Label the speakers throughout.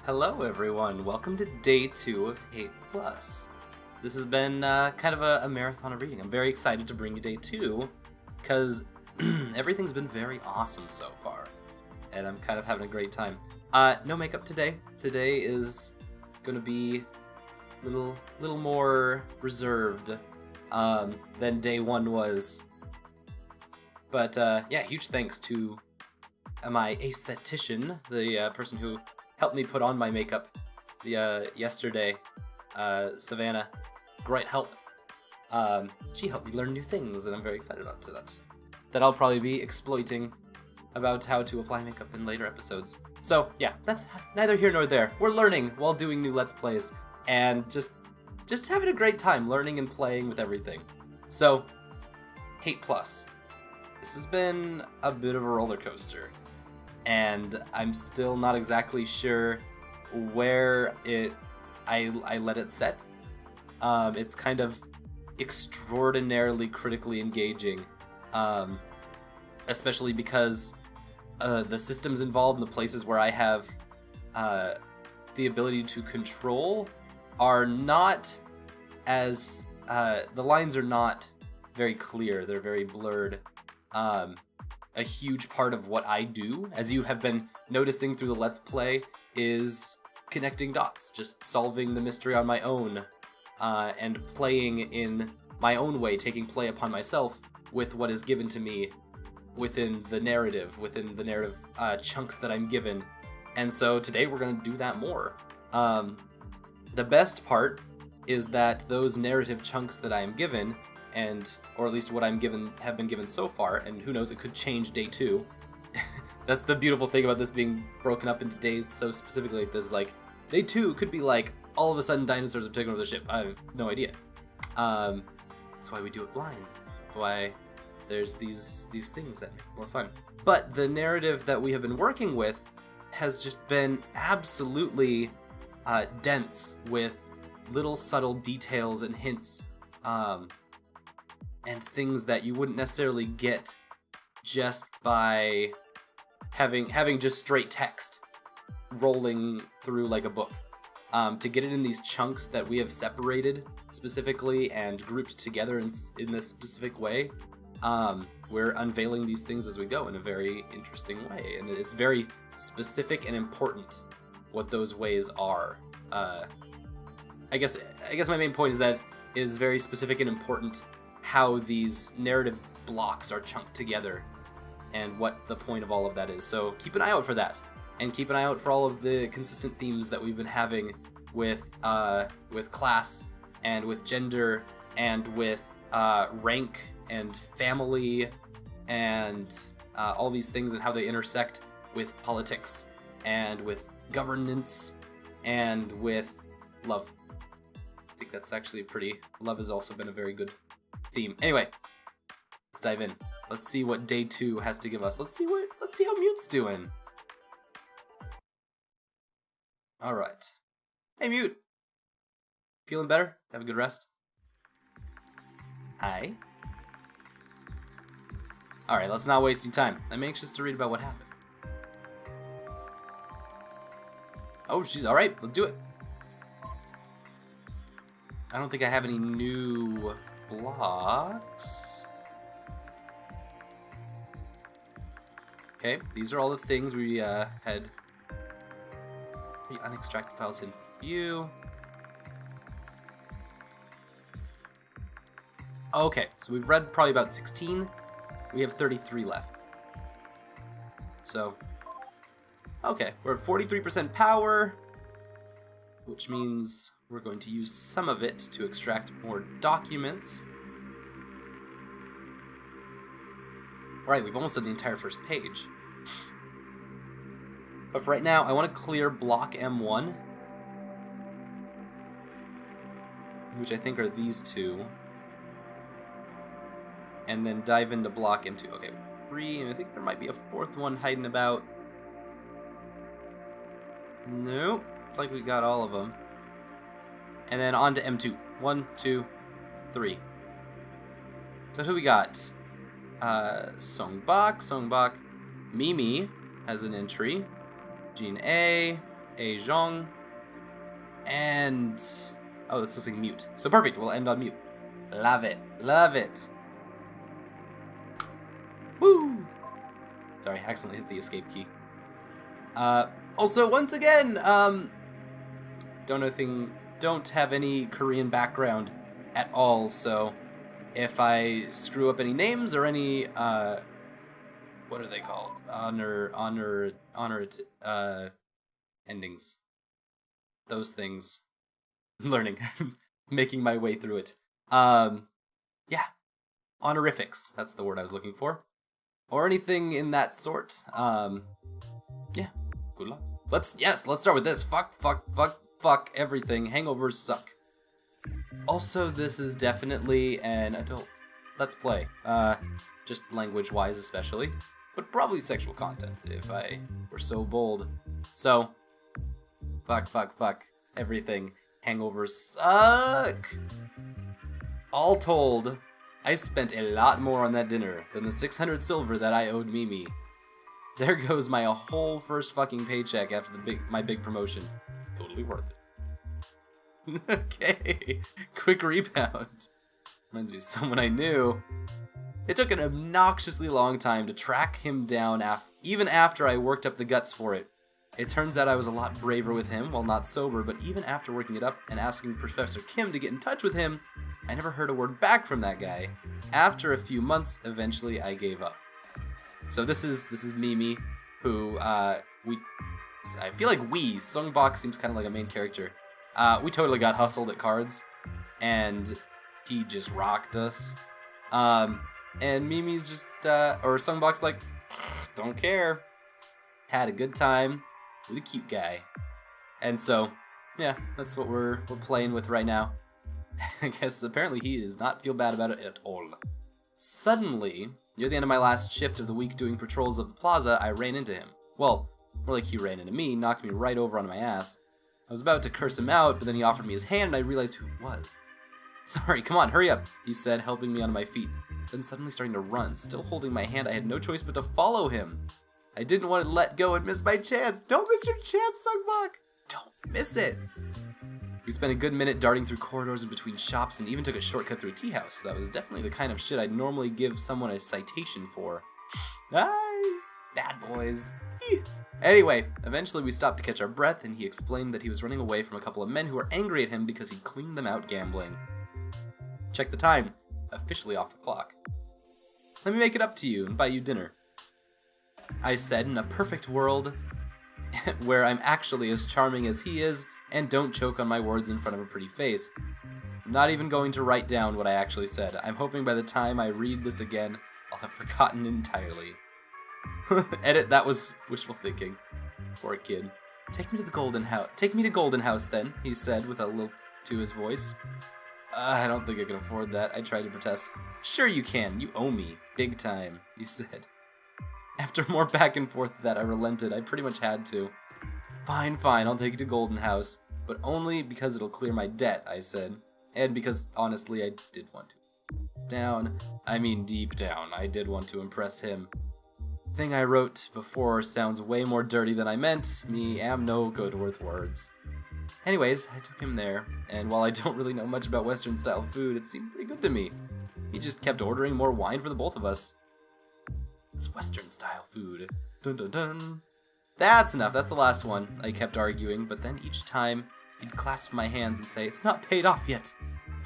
Speaker 1: Hello everyone, welcome to day 2 of Hate Plus. This has been kind of a marathon of reading. I'm very excited to bring you day 2, because everything's been very awesome so far, and I'm kind of having a great time. No makeup today. Today is going to be a little more reserved than day 1 was. But yeah, huge thanks to my aesthetician, the person who helped me put on my makeup yesterday, Savannah. Great help. She helped me learn new things, and I'm very excited about that I'll probably be exploiting about how to apply makeup in later episodes. So yeah, that's neither here nor there. We're learning while doing new Let's Plays, and just having a great time learning and playing with everything. So, Hate Plus. This has been a bit of a roller coaster, and I'm still not exactly sure where I let it set. It's kind of extraordinarily critically engaging, especially because the systems involved and the places where I have the ability to control are not as the lines are not very clear. They're very blurred. A huge part of what I do, as you have been noticing through the Let's Play, is connecting dots, just solving the mystery on my own, and playing in my own way, taking play upon myself with what is given to me within the narrative chunks that I'm given. And so today we're going to do that more. The best part is that those narrative chunks that I am given, or at least what have been given so far, and who knows, it could change day 2. That's the beautiful thing about this being broken up into days so specifically like this. Like, day 2 could be like, all of a sudden dinosaurs have taken over the ship. I have no idea. That's why we do it blind. That's why there's these things that make it more fun. But the narrative that we have been working with has just been absolutely dense with little subtle details and hints, and things that you wouldn't necessarily get just by having just straight text rolling through like a book. To get it in these chunks that we have separated specifically and grouped together in this specific way, we're unveiling these things as we go in a very interesting way, and it's very specific and important what those ways are. I guess my main point is that it is very specific and important how these narrative blocks are chunked together and what the point of all of that is. So keep an eye out for that, and keep an eye out for all of the consistent themes that we've been having with class and with gender and with rank and family and all these things and how they intersect with politics and with governance and with love. I think that's actually love has also been a very good theme. Anyway, let's dive in. Let's see what day 2 has to give us. Let's see how Mute's doing. All right. Hey, Mute. Feeling better? Have a good rest? Hi. All right, let's not waste any time. I'm anxious to read about what happened. Oh, she's all right. Let's do it. I don't think I have any new blocks. Okay, these are all the things we had. Unextracted files in view. Okay, so we've read probably about 16. We have 33 left. So, okay, we're at 43% power, which means we're going to use some of it to extract more documents. Alright, we've almost done the entire first page. But for right now, I want to clear block M1, which I think are these two, and then dive into block M2. Okay, 3, and I think there might be a 4th one hiding about. Nope, it's like we got all of them. And then on to M2. 1, 2, 3. So who we got? Seung-bok. Mimi has an entry. Jean A. a zhong, and... oh, this looks like mute. So perfect, we'll end on mute. Love it. Love it. Woo! Sorry, I accidentally hit the escape key. Also, once again, don't have any Korean background at all, so if I screw up any names or any, what are they called? Endings. Those things. I'm learning. Making my way through it. Yeah. Honorifics. That's the word I was looking for. Or anything in that sort. Yeah. Good luck. Let's start with this. Fuck everything. Hangovers suck. Also, this is definitely an adult Let's Play. Just language-wise especially. But probably sexual content, if I were so bold. So, fuck everything. Hangovers suck! All told, I spent a lot more on that dinner than the 600 silver that I owed Mimi. There goes my whole first fucking paycheck after my big promotion. Totally worth it. Okay, quick rebound. Reminds me of someone I knew. It took an obnoxiously long time to track him down even after I worked up the guts for it. It turns out I was a lot braver with him while not sober, but even after working it up and asking Professor Kim to get in touch with him, I never heard a word back from that guy. After a few months, eventually I gave up. So this is Mimi, who I feel like Seung-bok seems kind of like a main character. We totally got hustled at cards, and he just rocked us. And Mimi's just or Seung-bok's like, don't care. Had a good time with a cute guy. And so, yeah, that's what we're playing with right now. I guess apparently he does not feel bad about it at all. Suddenly, near the end of my last shift of the week doing patrols of the plaza, I ran into him. Well, more like he ran into me, knocked me right over on my ass. I was about to curse him out, but then he offered me his hand and I realized who it was. Sorry, come on, hurry up, he said, helping me onto my feet. Then suddenly starting to run, still holding my hand, I had no choice but to follow him. I didn't want to let go and miss my chance. Don't miss your chance, Seung-bok! Don't miss it! We spent a good minute darting through corridors and between shops and even took a shortcut through a tea house. That was definitely the kind of shit I'd normally give someone a citation for. Nice! Bad boys. Anyway, eventually we stopped to catch our breath and he explained that he was running away from a couple of men who were angry at him because he'd cleaned them out gambling. Check the time. Officially off the clock. Let me make it up to you and buy you dinner. I said, in a perfect world where I'm actually as charming as he is and don't choke on my words in front of a pretty face. I'm not even going to write down what I actually said. I'm hoping by the time I read this again, I'll have forgotten entirely. Edit, that was wishful thinking. Poor kid. Take me to Golden House then, he said with a lilt to his voice. I don't think I can afford that, I tried to protest. Sure you can, you owe me. Big time, he said. After more back and forth that I relented, I pretty much had to. Fine, I'll take you to Golden House, but only because it'll clear my debt, I said. And because, honestly, I did want to. Deep down, I did want to impress him. Thing I wrote before sounds way more dirty than I meant. Me am no good with words. Anyways, I took him there, and while I don't really know much about Western-style food, it seemed pretty good to me. He just kept ordering more wine for the both of us. It's Western-style food. Dun dun dun. That's enough, that's the last one, I kept arguing, but then each time, he'd clasp my hands and say, it's not paid off yet.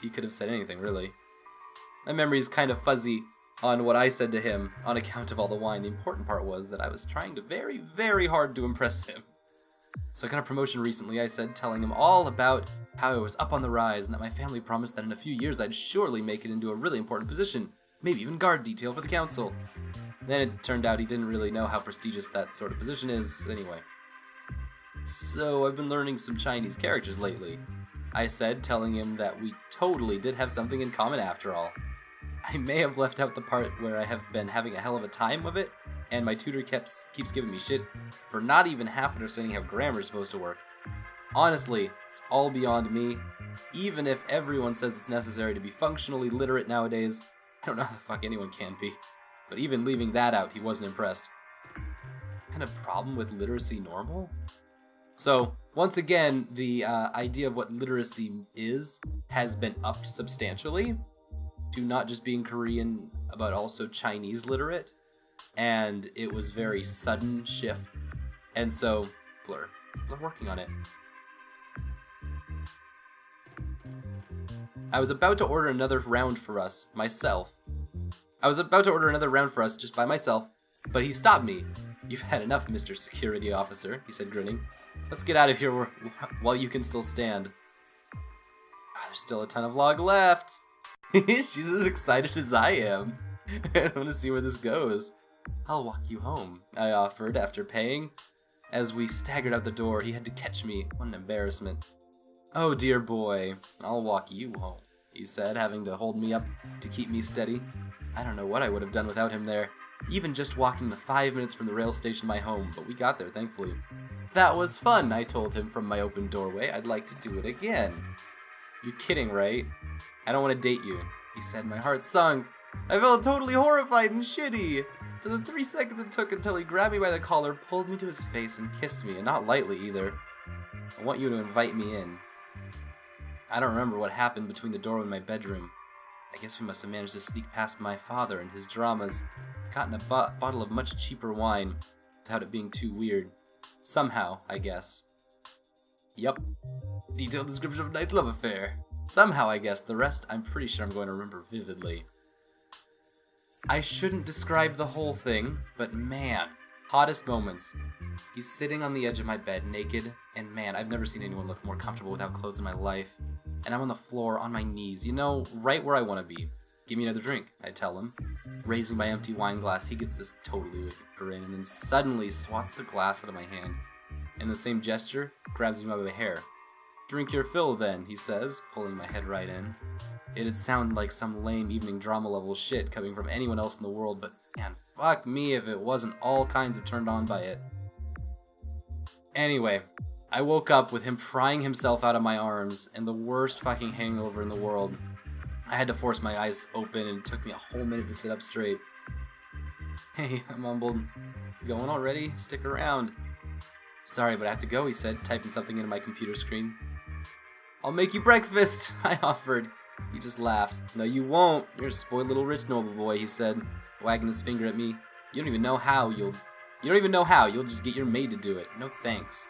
Speaker 1: He could have said anything, really. My memory's kind of fuzzy on what I said to him on account of all the wine. The important part was that I was trying to very, very hard to impress him. So I got a promotion recently, I said, telling him all about how I was up on the rise and that my family promised that in a few years I'd surely make it into a really important position, maybe even guard detail for the council. Then it turned out he didn't really know how prestigious that sort of position is anyway. So I've been learning some Chinese characters lately, I said, telling him that we totally did have something in common after all. I may have left out the part where I have been having a hell of a time of it, and my tutor keeps giving me shit for not even half understanding how grammar is supposed to work. Honestly, it's all beyond me. Even if everyone says it's necessary to be functionally literate nowadays, I don't know how the fuck anyone can be. But even leaving that out, he wasn't impressed. Kind of problem with literacy normal? So, once again, the idea of what literacy is has been upped substantially to not just being Korean, but also Chinese literate. And it was very sudden shift. And so, Blur working on it. I was about to order another round for us, myself. Just by myself, but he stopped me. You've had enough, Mr. Security Officer, he said, grinning. Let's get out of here while you can still stand. There's still a ton of log left. She's as excited as I am. I want to see where this goes. I'll walk you home, I offered after paying. As we staggered out the door, he had to catch me. What an embarrassment. Oh, dear boy, I'll walk you home, he said, having to hold me up to keep me steady. I don't know what I would have done without him there. Even just walking the 5 minutes from the rail station to my home, but we got there, thankfully. That was fun, I told him from my open doorway. I'd like to do it again. You're kidding, right? I don't want to date you, he said. My heart sunk. I felt totally horrified and shitty. For the 3 seconds it took until he grabbed me by the collar, pulled me to his face, and kissed me, and not lightly either. I want you to invite me in. I don't remember what happened between the doorway and my bedroom. I guess we must have managed to sneak past my father and his dramas, gotten a bottle of much cheaper wine, without it being too weird. Somehow, I guess. Yup. Detailed description of a night's love affair. Somehow, I guess. The rest, I'm pretty sure I'm going to remember vividly. I shouldn't describe the whole thing, but man, hottest moments. He's sitting on the edge of my bed, naked, and man, I've never seen anyone look more comfortable without clothes in my life. And I'm on the floor, on my knees, you know, right where I want to be. Give me another drink, I tell him. Raising my empty wine glass, he gets this totally wicked grin, and then suddenly swats the glass out of my hand. In the same gesture, grabs me by the hair. Drink your fill then, he says, pulling my head right in. It'd sound like some lame evening drama level shit coming from anyone else in the world, but man, fuck me if it wasn't all kinds of turned on by it. Anyway, I woke up with him prying himself out of my arms and the worst fucking hangover in the world. I had to force my eyes open and it took me a whole minute to sit up straight. Hey, I mumbled. Going already? Stick around. Sorry, but I have to go, he said, typing something into my computer screen. I'll make you breakfast, I offered. He just laughed. No, you won't. You're a spoiled little rich noble boy, he said, wagging his finger at me. You don't even know how. You'll just get your maid to do it. No thanks.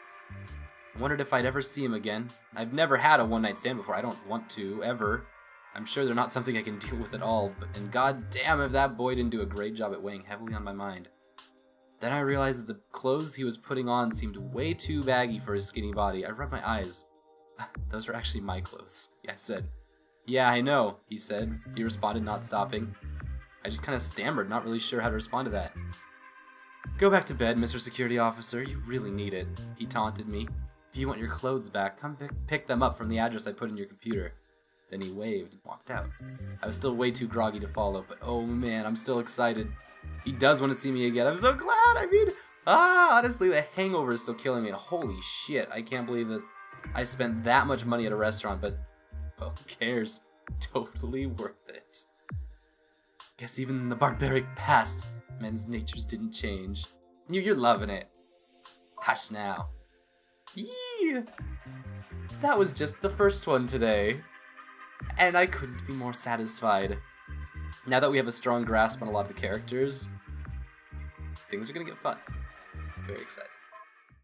Speaker 1: I wondered if I'd ever see him again. I've never had a one-night stand before. I don't want to, ever. I'm sure they're not something I can deal with at all, and god damn if that boy didn't do a great job at weighing heavily on my mind. Then I realized that the clothes he was putting on seemed way too baggy for his skinny body. I rubbed my eyes. Those are actually my clothes, I said. Yeah, I know, he said. He responded, not stopping. I just kind of stammered, not really sure how to respond to that. Go back to bed, Mr. Security Officer. You really need it, he taunted me. If you want your clothes back, come pick them up from the address I put in your computer. Then he waved and walked out. I was still way too groggy to follow, but oh man, I'm still excited. He does want to see me again. I'm so glad. Honestly, the hangover is still killing me. And holy shit, I can't believe this. I spent that much money at a restaurant, but well, who cares? Totally worth it. Guess even in the barbaric past, men's natures didn't change. You're loving it. Hush now. Yee! That was just the first one today. And I couldn't be more satisfied. Now that we have a strong grasp on a lot of the characters, things are gonna get fun. Very excited.